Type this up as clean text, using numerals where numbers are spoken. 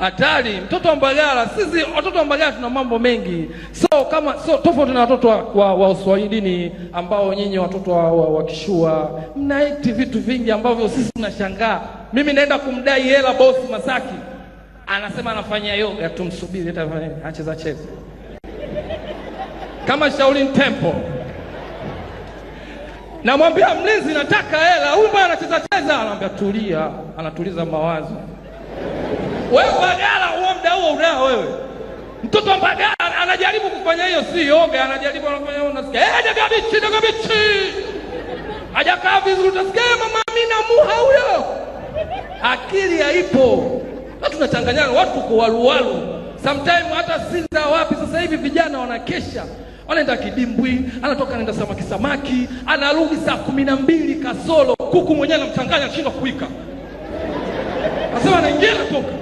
Hatari. Mtoto wa Mbagala, sisi watoto wa Mbagala tuna mambo mengi. So tofauti na watoto wa Uswahilini ambao nyinyi watoto wa Kishua mnaiti vitu vingi ambavyo sisi tunashangaa. Mimi naenda kumdai hela boss Masaki. Anasema anafanya yoga, tumsubiri hata acheza cheza. Kama Shaolin Temple. Namwambia mlinzi nataka hela, huyu bwana anacheza cheza, anamwambia tulia, anatuliza mawazo. Wewe Mbagala huo muda huo unao wewe. Mtoto wa Mbagala anajaribu kufanya hiyo si yoga, anajaribu anafanya unasikia daga bichi. Hajakaa vizuri utasikia mama Amina muha huyo. Akili haipo. Na tunachanganyana watu kwa waluwalu. Sometimes hata Sinza wapi sasa hivi vijana wanakesha. Wanaenda kidimbwi, anatoka anaenda samaki, anarudi saa 12 kasoro, kuku mwenyewe anamchanganya anashindwa kuika. Anasema anaingia toka.